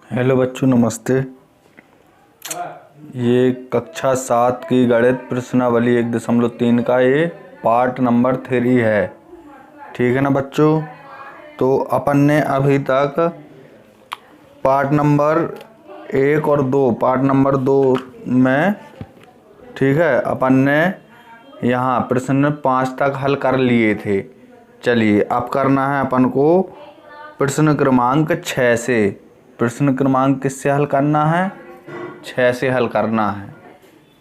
Hello बच्चों, नमस्ते। ये कक्षा 7 की गणित प्रश्नावली 1.3 का ये पार्ट नंबर 3 है। ठीक है ना बच्चों। तो अपन ने अभी तक पार्ट नंबर 1 और 2 पार्ट नंबर 2 में, ठीक है, अपन ने यहाँ प्रश्न 5 तक हल कर लिए थे। चलिए अब करना है अपन को प्रश्न क्रमांक 6 से। प्रश्न क्रमांक किससे हल करना है? 6 से हल करना है।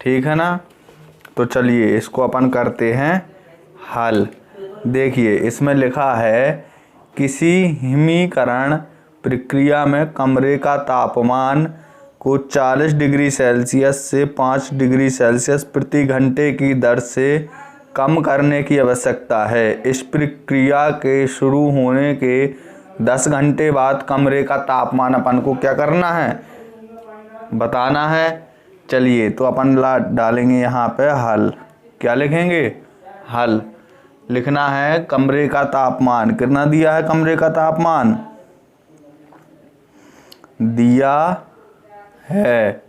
ठीक है ना। तो चलिए इसको अपन करते हैं हल। देखिए इसमें लिखा है किसी हिमीकरण प्रक्रिया में कमरे का तापमान को 40 डिग्री सेल्सियस से 5 डिग्री सेल्सियस प्रति घंटे की दर से कम करने की आवश्यकता है। इस प्रक्रिया के शुरू होने के 10 घंटे बाद कमरे का तापमान अपन को क्या करना है? बताना है। चलिए तो अपन डालेंगे यहाँ पे हल। क्या लिखेंगे? हल। लिखना है कमरे का तापमान। कितना दिया है कमरे का तापमान? दिया है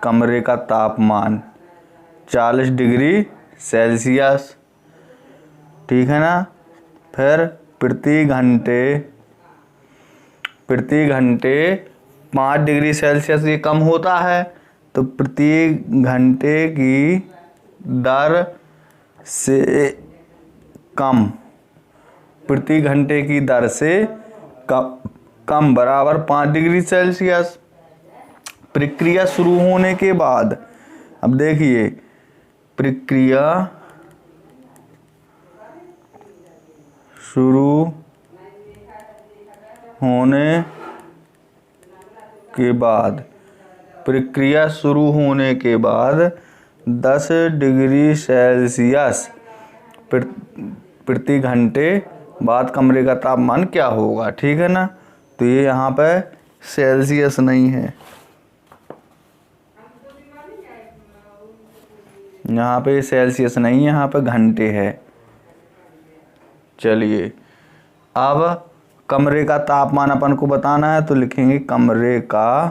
कमरे का तापमान 40 डिग्री सेल्सियस। ठीक है ना। फिर प्रति घंटे 5 डिग्री सेल्सियस ये कम होता है, तो प्रति घंटे की दर से कम, प्रति घंटे की दर से कम बराबर 5 डिग्री सेल्सियस। प्रक्रिया शुरू होने के बाद, अब देखिए प्रक्रिया शुरू होने के बाद 10 डिग्री सेल्सियस प्रति घंटे बाद कमरे का तापमान क्या होगा? ठीक है ना। तो ये यहाँ पे सेल्सियस नहीं है, यहाँ पे सेल्सियस नहीं है, यहाँ पे घंटे है। चलिए अब कमरे का तापमान अपन को बताना है, तो लिखेंगे कमरे का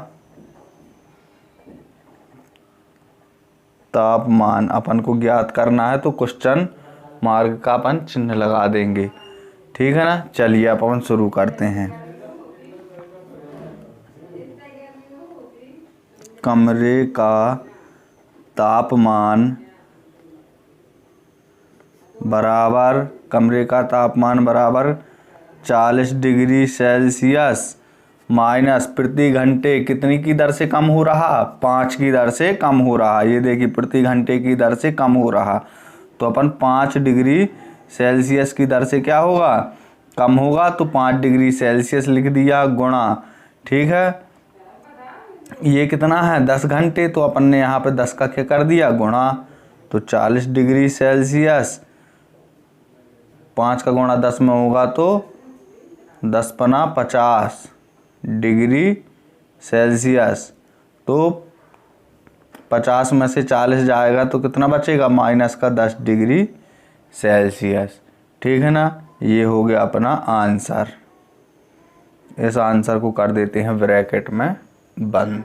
तापमान अपन को ज्ञात करना है, तो क्वेश्चन मार्क का अपन चिन्ह लगा देंगे। ठीक है ना। चलिए अब अपन शुरू करते हैं। कमरे का तापमान बराबर 40 डिग्री सेल्सियस माइनस प्रति घंटे कितनी की दर से कम हो रहा? 5 की दर से कम हो रहा। ये देखिए प्रति घंटे की दर से कम हो रहा, तो अपन 5 डिग्री सेल्सियस की दर से क्या होगा? कम होगा। तो 5 डिग्री सेल्सियस लिख दिया गुणा। ठीक है। ये कितना है? 10 घंटे, तो अपन ने यहाँ पे 10 का क्या कर दिया? गुणा। तो 40 डिग्री सेल्सियस 5 का गुणा 10 में होगा तो 10 पना 50 डिग्री सेल्सियस। तो 50 में से 40 जाएगा तो कितना बचेगा? माइनस का 10 डिग्री सेल्सियस। ठीक है ना। ये हो गया अपना आंसर। इस आंसर को कर देते हैं ब्रैकेट में बंद।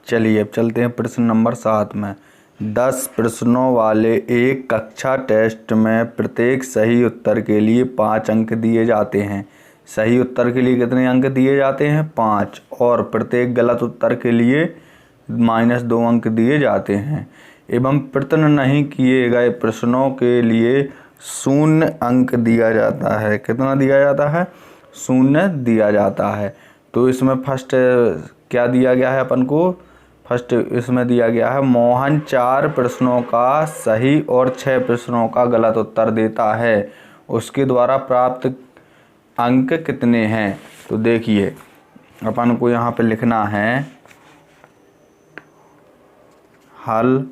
चलिए अब चलते हैं प्रश्न नंबर 7 में। 10 प्रश्नों वाले एक कक्षा टेस्ट में प्रत्येक सही उत्तर के लिए 5 अंक दिए जाते हैं। सही उत्तर के लिए कितने अंक दिए जाते हैं? 5। और प्रत्येक गलत उत्तर के लिए -2 अंक दिए जाते हैं। एवं प्रश्न नहीं किए गए प्रश्नों के लिए 0 अंक दिया जाता है। कितना दिया जाता है? 0 दिया जाता है। तो इसमें फर्स्ट क्या दिया गया है अपन को? फर्स्ट इसमें दिया गया है मोहन 4 प्रश्नों का सही और 6 प्रश्नों का गलत उत्तर देता है, उसके द्वारा प्राप्त अंक कितने हैं? तो देखिए अपन को यहाँ पे लिखना है हल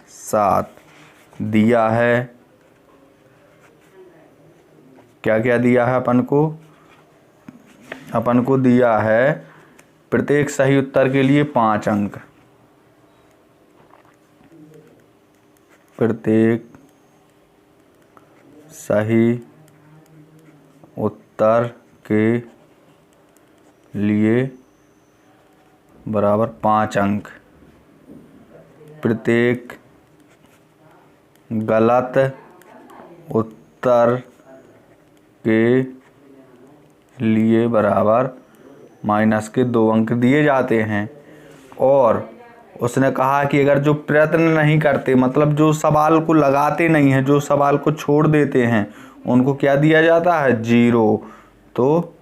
7 दिया है। क्या क्या दिया है अपन को? अपन को दिया है प्रत्येक सही उत्तर के लिए 5 अंक। प्रत्येक सही उत्तर के लिए बराबर 5 अंक, प्रत्येक गलत उत्तर के लिए बराबर -2 अंक दिए जाते हैं। और उसने कहा कि अगर जो प्रयत्न नहीं करते, मतलब जो सवाल को लगाते नहीं हैं, जो सवाल को छोड़ देते हैं, उनको क्या दिया जाता है? 0। तो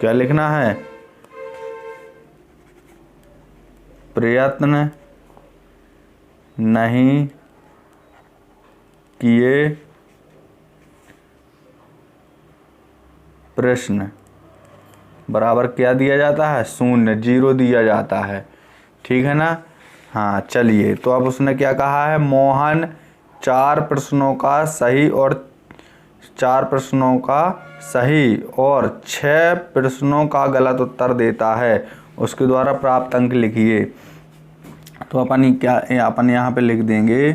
क्या लिखना है? प्रयत्न नहीं किए प्रश्न बराबर क्या दिया जाता है? 0, 0 दिया जाता है। ठीक है ना? हाँ, चलिए, तो अब उसने क्या कहा है? मोहन 4 प्रश्नों का सही और 6 प्रश्नों का गलत उत्तर देता है, उसके द्वारा प्राप्त अंक लिखिए। तो अपन यहाँ पे लिख देंगे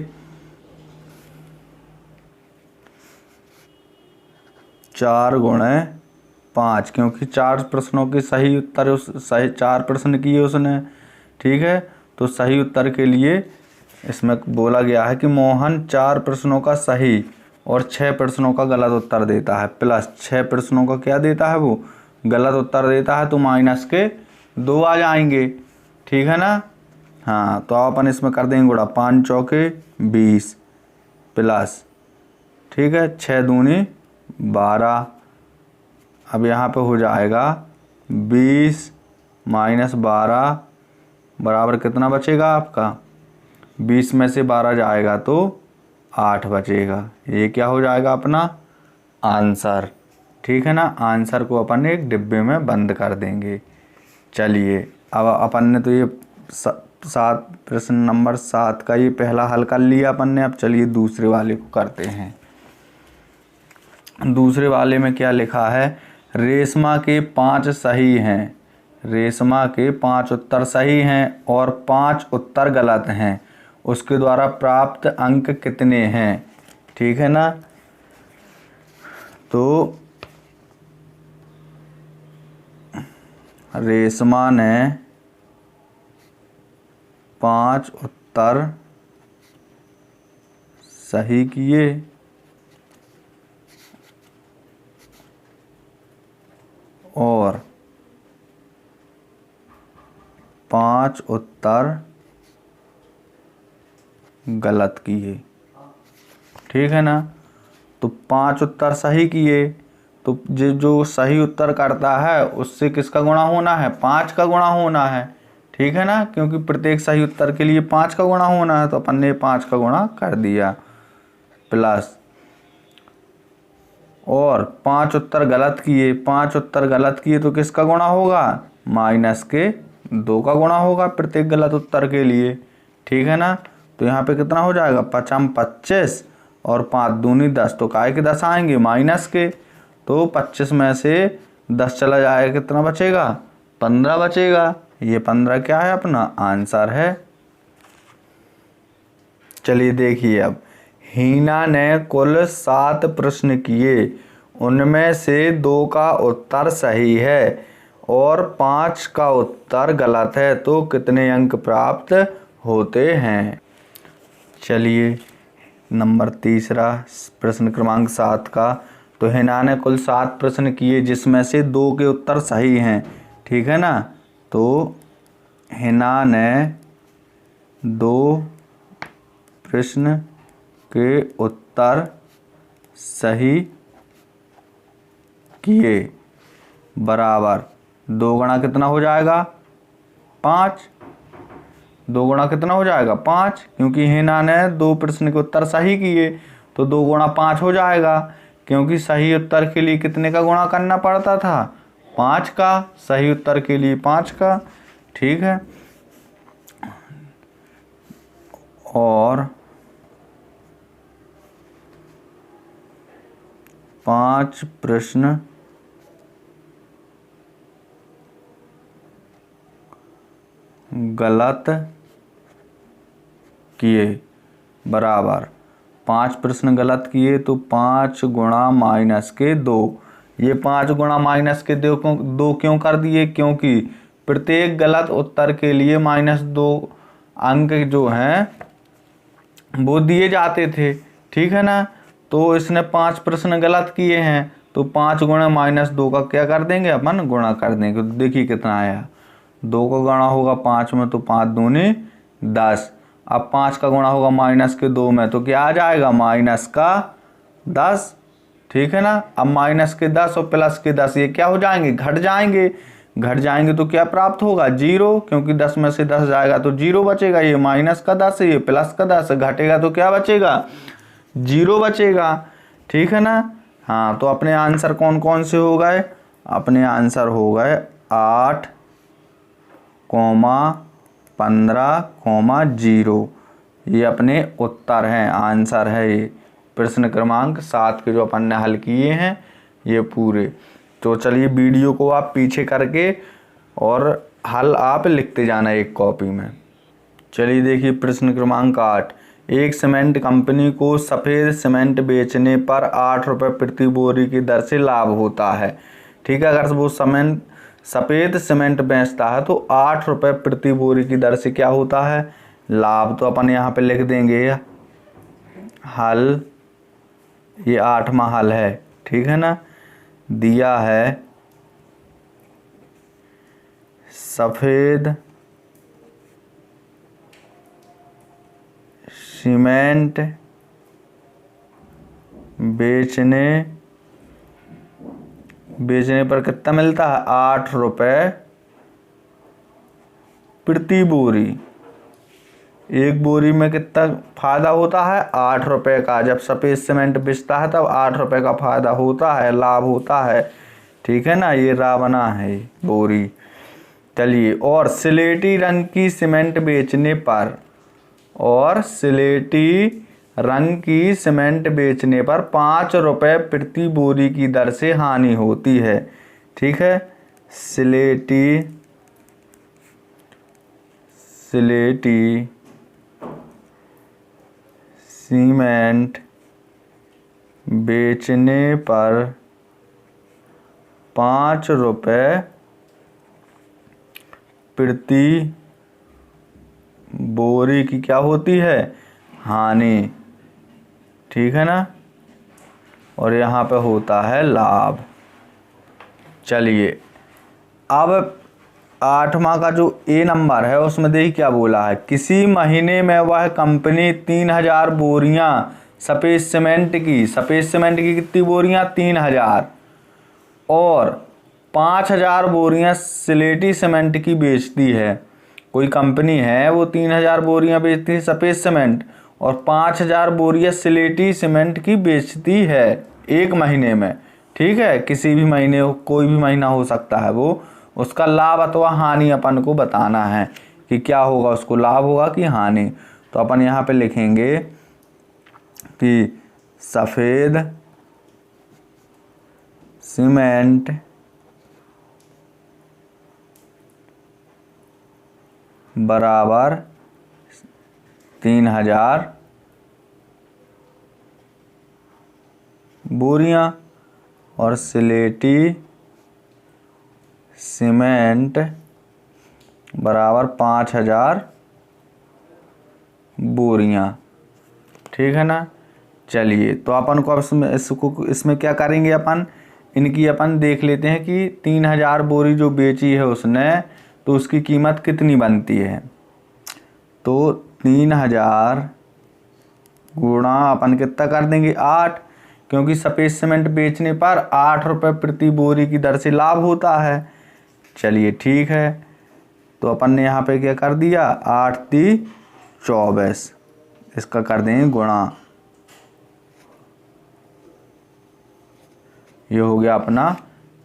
4 गुणे 5, क्योंकि 4 प्रश्नों के सही उत्तर सही 4 प्रश्न किए उसने। ठीक है, तो सही उत्तर के लिए इसमें बोला गया है कि मोहन 4 प्रश्नों का सही और 6 प्रश्नों का गलत उत्तर देता है, प्लस 6 प्रश्नों का क्या देता है? वो गलत उत्तर देता है, तो -2 आ जाएंगे। ठीक है ना? हाँ, तो अपन इसमें कर देंगे गुणा, 5 चौके 20 प्लस, ठीक है, 6 दूनी 12। अब यहाँ पे हो जाएगा 20 - 12 बराबर कितना बचेगा आपका? 20 में से 12 जाएगा तो 8 बचेगा। ये क्या हो जाएगा? अपना आंसर। ठीक है ना? आंसर को अपन एक डिब्बे में बंद कर देंगे। चलिए, अब अपन ने तो ये 7 प्रश्न नंबर 7 का ये पहला हल कर लिया अपन ने। अब चलिए दूसरे वाले को करते हैं। दूसरे वाले में क्या लिखा है? रेशमा के 5 सही हैं, रेशमा के 5 उत्तर सही हैं और 5 उत्तर गलत हैं, उसके द्वारा प्राप्त अंक कितने हैं? ठीक है ना? तो रेशमा ने 5 उत्तर सही किए और 5 उत्तर गलत किए। ठीक है ना? तो 5 उत्तर सही किए, तो जो सही उत्तर करता है उससे किसका गुणा होना है? 5 का गुणा होना है। ठीक है ना? क्योंकि प्रत्येक सही उत्तर के लिए 5 का गुणा होना है, तो अपन ने 5 का गुणा कर दिया, प्लस, और 5 उत्तर गलत किए, 5 उत्तर गलत किए तो किसका गुणा होगा? -2 का गुणा होगा प्रत्येक गलत उत्तर के लिए। ठीक है ना? तो यहाँ पे कितना हो जाएगा? 5 - 25 और 5 दूनी 10, तो काय के 10 आएंगे? माइनस के। तो 25 में से 10 चला जाएगा, कितना बचेगा? 15 बचेगा। ये 15 क्या है? अपना आंसर है। चलिए देखिए, अब हीना ने कुल 7 प्रश्न किए, उनमें से 2 का उत्तर सही है और 5 का उत्तर गलत है, तो कितने अंक प्राप्त होते हैं? चलिए, नंबर तीसरा प्रश्न क्रमांक 7 का, तो हिना ने कुल 7 प्रश्न किए जिसमें से 2 के उत्तर सही हैं। ठीक है ना? तो हिना ने 2 प्रश्न के उत्तर सही किए, बराबर 2 गुणा कितना हो जाएगा? 5। 2 गुणा कितना हो जाएगा? 5, क्योंकि हिना ने 2 प्रश्न के उत्तर सही किए, तो 2 गुणा 5 हो जाएगा, क्योंकि सही उत्तर के लिए कितने का गुणा करना पड़ता था? 5 का। सही उत्तर के लिए 5 का। ठीक है, और 5 प्रश्न गलत किए, बराबर 5 प्रश्न गलत किए तो 5 गुणा माइनस के 2। ये 5 गुणा माइनस के 2 क्यों कर दिए? क्योंकि प्रत्येक गलत उत्तर के लिए -2 अंक जो हैं वो दिए जाते थे, ठीक है ना। तो इसने 5 प्रश्न गलत किए हैं तो 5 गुणा -2 का क्या कर देंगे अपन? गुणा कर देंगे। तो देखिए कितना आया, 2 का गुणा होगा 5 में तो 5 दूनी 10। अब 5 का गुणा होगा माइनस के 2 में तो क्या आ जाएगा? माइनस का 10, ठीक है ना। अब माइनस के 10 और प्लस के 10 ये क्या हो जाएंगे? घट जाएंगे। घट जाएंगे तो क्या प्राप्त होगा? 0, क्योंकि 10 में से 10 जाएगा तो 0 बचेगा। ये माइनस का 10 है, ये प्लस का 10 है, घटेगा तो क्या बचेगा? 0 बचेगा, ठीक है ना। हाँ, तो अपने आंसर कौन कौन से हो गए? अपने आंसर हो गए 8, 15, 0। ये अपने उत्तर हैं, आंसर है ये प्रश्न क्रमांक 7 के जो अपन ने हल किए हैं ये पूरे। तो चलिए वीडियो को आप पीछे करके और हल आप लिखते जाना एक कॉपी में। चलिए देखिए प्रश्न क्रमांक 8। एक सीमेंट कंपनी को सफ़ेद सीमेंट बेचने पर 8 रुपये प्रति बोरी की दर से लाभ होता है, ठीक है। अगर वो सफ़ेद सीमेंट बेचता है तो 8 रुपये प्रति बोरी की दर से क्या होता है? लाभ। तो अपन यहाँ पे लिख देंगे हल, ये 8वां हल है, ठीक है ना। दिया है सफ़ेद सीमेंट बेचने पर कितना मिलता है? 8 रुपये प्रति बोरी। एक बोरी में कितना फ़ायदा होता है? 8 रुपये का। जब सफ़ेद सीमेंट बेचता है तब 8 रुपये का फ़ायदा होता है, लाभ होता है, ठीक है ना। ये रा बना है बोरी। चलिए, और स्लेटी रंग की सीमेंट बेचने पर 5 रुपये प्रति बोरी की दर से हानि होती है, ठीक है। स्लेटी सीमेंट बेचने पर 5 रुपये प्रति बोरी की क्या होती है? हानि, ठीक है ना। और यहाँ पे होता है लाभ। चलिए अब 8वां का जो ए नंबर है उसमें देखिए क्या बोला है। किसी महीने में वह कंपनी 3000 बोरियां सफ़ेद सीमेंट की कितनी बोरियां? 3000 और 5000 बोरियां स्लेटी सीमेंट की बेचती है। कोई कंपनी है वो 3000 बोरियां बेचती है सफ़ेद सीमेंट और 5000 बोरियां स्लेटी सीमेंट की बेचती है एक महीने में, ठीक है। किसी भी महीने, कोई भी महीना हो सकता है वो। उसका लाभ अथवा हानि अपन को बताना है कि क्या होगा, उसको लाभ होगा कि हानि। तो अपन यहाँ पे लिखेंगे कि सफ़ेद सीमेंट बराबर 3000 बोरियां और स्लेटी सीमेंट बराबर 5000 बोरियां, ठीक है ना। चलिए, तो अपन को अब इसमें क्या करेंगे, अपन इनकी अपन देख लेते हैं कि 3000 बोरी जो बेची है उसने, तो उसकी कीमत कितनी बनती है। तो 3000 गुणा अपन कितना कर देंगे? 8, क्योंकि सफ़ेद सीमेंट बेचने पर 8 रुपये प्रति बोरी की दर से लाभ होता है। चलिए ठीक है, तो अपन ने यहाँ पे क्या कर दिया? 8 × 24, इसका कर देंगे गुणा। ये हो गया अपना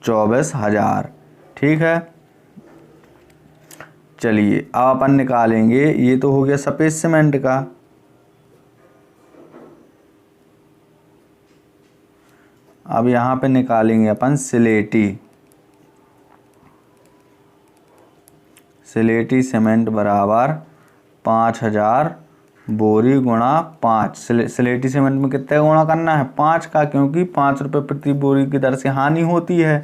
24,000, ठीक है। चलिए अब अपन निकालेंगे, ये तो हो गया सफ़ेद सीमेंट का। अब यहाँ पे निकालेंगे अपन स्लेटी सीमेंट बराबर 5000 बोरी गुणा 5। स्लेटी सीमेंट में कितने गुणा करना है? 5 का, क्योंकि 5 रुपये प्रति बोरी की दर से हानि होती है।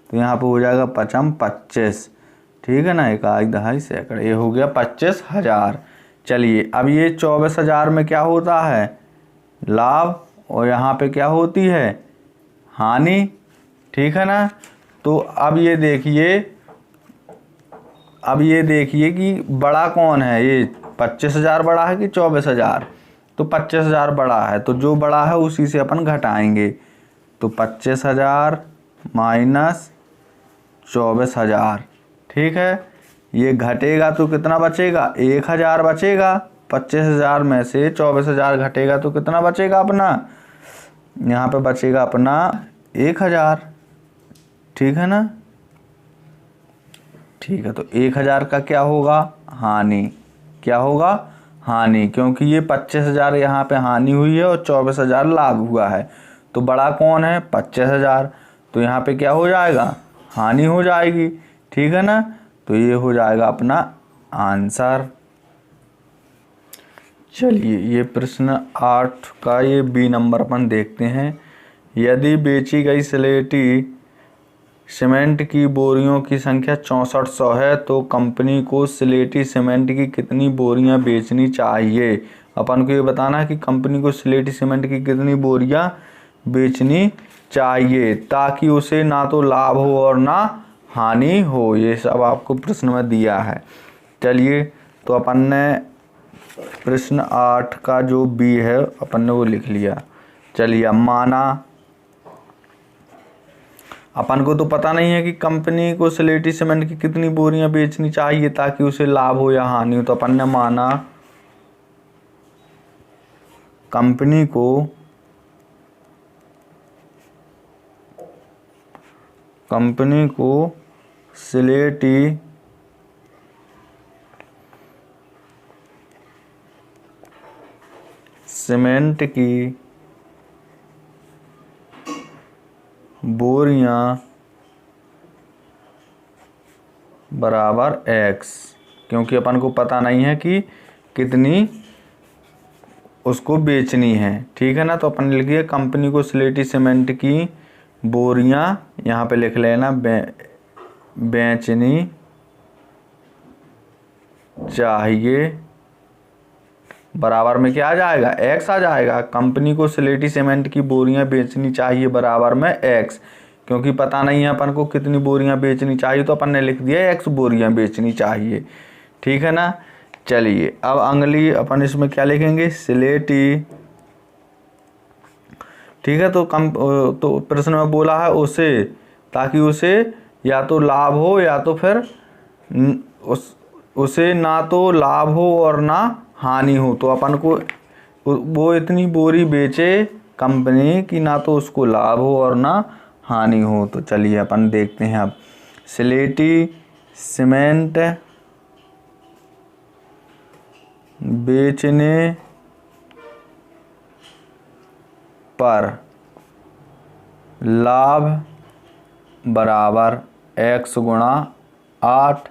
तो यहाँ पे हो जाएगा 5 25, ठीक है ना, 1 2 सैकड़, ये हो गया 25,000। चलिए अब ये 24,000 में क्या होता है? लाभ, और यहाँ पे क्या होती है? हानि, ठीक है ना। तो अब ये देखिए कि बड़ा कौन है, ये 25,000 बड़ा है कि 24,000? तो 25,000 बड़ा है, तो जो बड़ा है उसी से अपन घटाएंगे। तो 25,000 माइनस 24,000, ठीक है। ये घटेगा तो कितना बचेगा? 1,000 बचेगा। 25,000 में से 24,000 घटेगा तो कितना बचेगा अपना? यहाँ पे बचेगा अपना 1,000, ठीक है ना। ठीक है, तो 1,000 का क्या होगा? हानि। क्या होगा? हानि, क्योंकि ये 25,000 यहाँ पे हानि हुई है और 24,000 लाभ हुआ है। तो बड़ा कौन है? 25,000। तो यहाँ पे क्या हो जाएगा? हानि हो जाएगी, ठीक है ना। तो ये हो जाएगा अपना आंसर। चलिए ये प्रश्न 8 का ये बी नंबर अपन देखते हैं। यदि बेची गई स्लेटी सीमेंट की बोरियों की संख्या 6400 है तो कंपनी को स्लेटी सीमेंट की कितनी बोरियां बेचनी चाहिए? अपन को ये बताना है कि कंपनी को स्लेटी सीमेंट की कितनी बोरियां बेचनी चाहिए ताकि उसे ना तो लाभ हो और ना हानि हो। ये सब आपको प्रश्न में दिया है। चलिए तो अपन ने प्रश्न 8 का जो बी है अपन ने वो लिख लिया। चलिए अब माना, अपन को तो पता नहीं है कि कंपनी को स्लेटी सीमेंट की कितनी बोरियां बेचनी चाहिए ताकि उसे लाभ हो या हानि हो। तो अपन ने माना कंपनी को स्लेटी सीमेंट की बोरियां बराबर x, क्योंकि अपन को पता नहीं है कि कितनी उसको बेचनी है, ठीक है ना। तो अपन लिख दिया कंपनी को स्लेटी सीमेंट की बोरियां, यहाँ पे लिख लेना बेचनी चाहिए, बराबर में क्या आ जाएगा? x आ जाएगा। कंपनी को स्लेटी सीमेंट की बोरियां बेचनी चाहिए बराबर में x, क्योंकि पता नहीं है अपन को कितनी बोरियां बेचनी चाहिए, तो अपन ने लिख दिया x बोरियां बेचनी चाहिए, ठीक है ना। चलिए अब अगली अपन इसमें क्या लिखेंगे? स्लेटी, ठीक है। तो प्रश्न में बोला है उसे, ताकि उसे या तो लाभ हो या तो फिर उसे ना तो लाभ हो और ना हानि हो। तो अपन को वो इतनी बोरी बेचे कंपनी की ना तो उसको लाभ हो और ना हानि हो। तो चलिए अपन देखते हैं अब। स्लेटी सीमेंट बेचने पर लाभ बराबर x गुणा 8।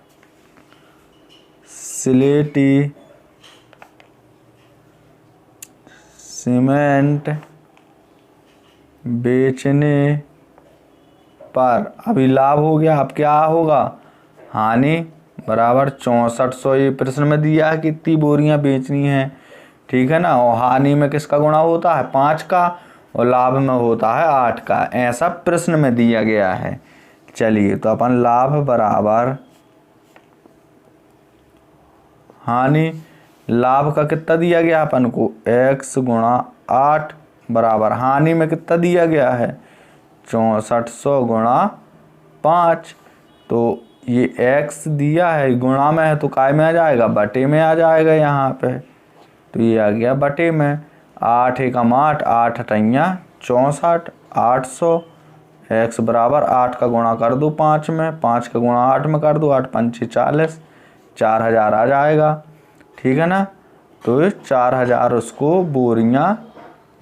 स्लेटी सीमेंट बेचने पर, अभी लाभ हो गया, अब क्या होगा? हानि बराबर 6400। ये प्रश्न में दिया है कितनी बोरियां बेचनी है, ठीक है ना। और हानि में किसका गुणा होता है? 5 का, और लाभ में होता है 8 का। ऐसा प्रश्न में दिया गया है। चलिए तो अपन लाभ बराबर हानि, लाभ का कितना दिया गया अपन को? x गुणा 8 बराबर हानि में कितना दिया गया है? 6400 गुणा 5। तो ये x दिया है, गुणा में है तो काय में आ जाएगा? बटे में आ जाएगा यहाँ पे। तो ये आ गया बटे में। 8 एकम 8, 8 अठैया 64, 800। x बराबर 8 का गुणा कर दो 5 में, 5 का गुणा 8 में कर दो, 8 पंचे 40, 4,000 आ जाएगा, ठीक है ना। तो 4,000 उसको बोरियां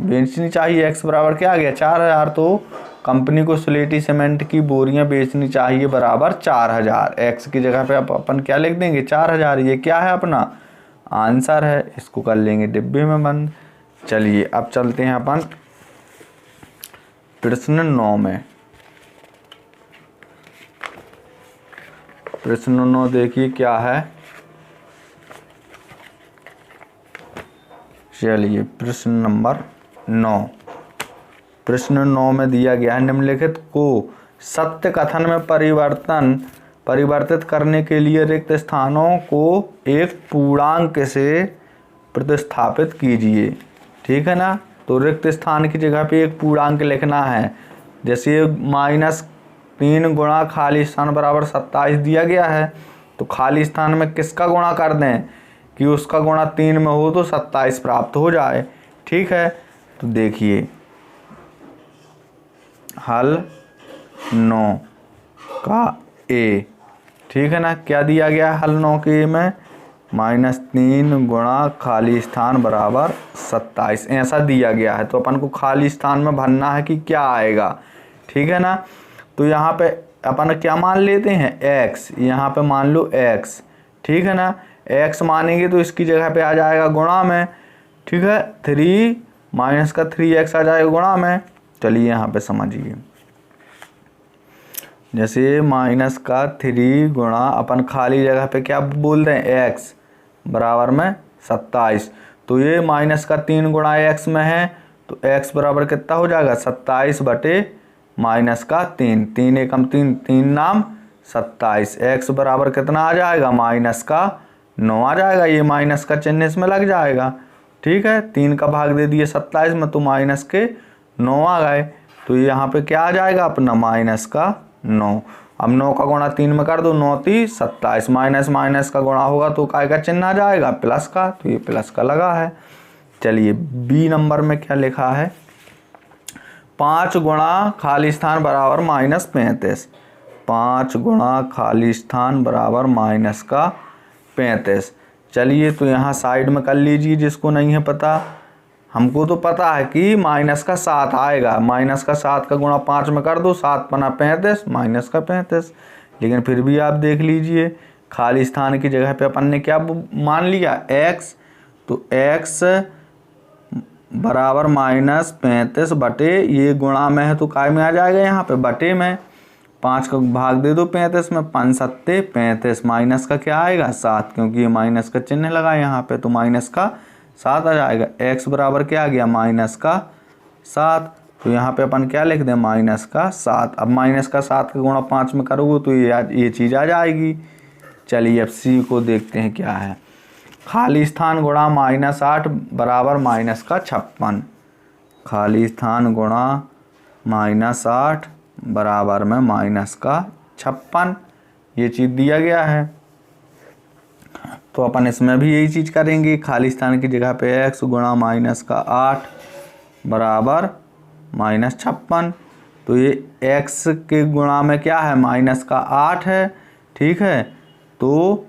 बेचनी चाहिए। x बराबर क्या आ गया? 4,000। तो कंपनी को स्लेटी सीमेंट की बोरियां बेचनी चाहिए बराबर 4,000। x की जगह पे अपन क्या लिख देंगे? 4,000। ये क्या है अपना? आंसर है। इसको कर लेंगे डिब्बे में बंद। चलिए अब चलते हैं अपन प्रश्न 9 में। प्रश्न 9 देखिए क्या है। चलिए प्रश्न नंबर 9। प्रश्न 9 में दिया गया है निम्नलिखित को सत्य कथन में परिवर्तित करने के लिए रिक्त स्थानों को एक पूर्णांक से प्रतिस्थापित कीजिए। ठीक है ना। तो रिक्त स्थान की जगह पे एक पूर्णांक लिखना है। जैसे -3 गुणा खाली स्थान बराबर 27 दिया गया है, तो खाली स्थान में किसका गुणा कर दें कि उसका गुणा 3 में हो तो 27 प्राप्त हो जाए। ठीक है। तो देखिए हल 9 का ए। ठीक है ना। क्या दिया गया है हल 9 के ए में? -3 गुणा खाली स्थान बराबर 27 ऐसा दिया गया है। तो अपन को खाली स्थान में भरना है कि क्या आएगा। ठीक है ना। तो यहाँ पे अपन क्या मान लेते हैं x, यहाँ पे मान लो x। ठीक है ना। x मानेंगे तो इसकी जगह पे आ जाएगा गुणा में। ठीक है। 3 माइनस का 3x आ जाएगा गुणा में। चलिए यहाँ पे समझिए। जैसे -3 गुणा अपन खाली जगह पे क्या बोल रहे हैं x बराबर में 27। तो ये -3 गुणा x में है तो x बराबर कितना हो जाएगा 27 बटे -3। 3 एकम 3, 3 नाम 27। x बराबर कितना आ जाएगा -9 आ जाएगा। ये माइनस का चिन्ह इसमें लग जाएगा। ठीक है। 3 का भाग दे दिए 27 में तो -9 आ गए। तो यहाँ पे क्या आ जाएगा अपना -9। अब 9 का गुणा 3 में कर दो, 9 3 27। माइनस का गुणा होगा तो काय का चिन्ह आ जाएगा प्लस का। तो ये प्लस का लगा है। चलिए बी नंबर में क्या लिखा है? 5 गुणा खाली स्थान बराबर -35। 5 गुणा खाली स्थान बराबर -35। चलिए तो यहाँ साइड में कर लीजिए जिसको नहीं है पता। हमको तो पता है कि -7 आएगा। -7 का गुणा 5 में कर दो, 7 पना 35 -35। लेकिन फिर भी आप देख लीजिए खाली स्थान की जगह पे अपन ने क्या मान लिया x। तो x बराबर -35 बटे ये गुणा में है तो काय में आ जाएगा यहाँ पे बटे में। 5 का भाग दे दो 35 में, 5 7 35। माइनस का क्या आएगा 7, क्योंकि ये माइनस का चिन्ह लगा यहाँ पे तो -7 आ जाएगा। x बराबर क्या आ गया -7। तो यहाँ पे अपन क्या लिख दें -7। अब -7 का गुणा 5 में करोगे तो ये चीज़ आ जाएगी। चलिए अब सी को देखते हैं क्या है। खाली स्थान गुणा -8 बराबर -56। खाली स्थान गुणा -8 बराबर में -56 ये चीज़ दिया गया है। तो अपन इसमें भी यही चीज़ करेंगे। खाली स्थान की जगह पे x गुणा -8 बराबर -56। तो ये x के गुणा में क्या है -8 है। ठीक है। तो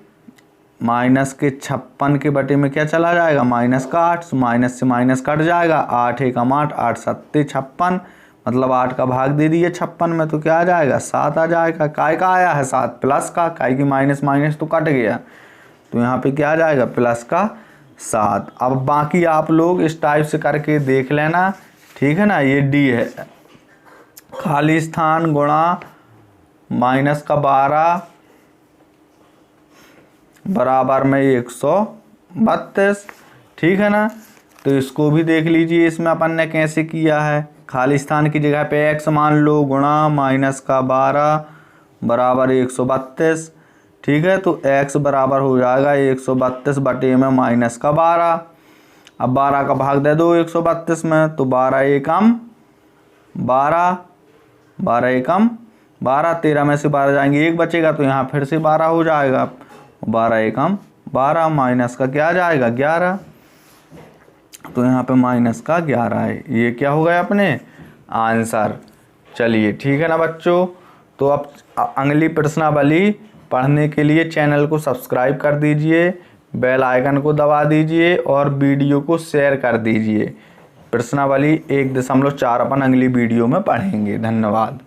-56 के बटे में क्या चला जाएगा -8। माइनस से माइनस कट जाएगा। 8 एकम 8, 8 7 56। मतलब 8 का भाग दे दिए 56 में तो क्या आ जाएगा 7 आ जाएगा। काय का आया है 7 प्लस का, काय की माइनस तो कट गया तो यहाँ पे क्या आ जाएगा प्लस का 7। अब बाकी आप लोग इस टाइप से करके देख लेना। ठीक है ना। ये डी है खाली स्थान गुणा -12 बराबर में 132। ठीक है ना। तो इसको भी देख लीजिए इसमें अपन ने कैसे किया है। खाली स्थान की जगह पे x मान लो गुणा -12 बराबर 132। ठीक है। तो x बराबर हो जाएगा 132 बटे में -12। अब 12 का भाग दे दो 132 में तो 12 एकम 12, 12 एकम 12। 13 में से 12 जाएंगे 1 बचेगा तो यहाँ फिर से 12 हो जाएगा। 12 एकम 12 माइनस का क्या आ जाएगा 11। तो यहाँ पे -11 है। ये क्या हो गया अपने आंसर। चलिए ठीक है ना बच्चों। तो अब अगली प्रश्नावली पढ़ने के लिए चैनल को सब्सक्राइब कर दीजिए, बेल आइकन को दबा दीजिए और वीडियो को शेयर कर दीजिए। प्रश्नावली 1.4 अपन अगली वीडियो में पढ़ेंगे। धन्यवाद।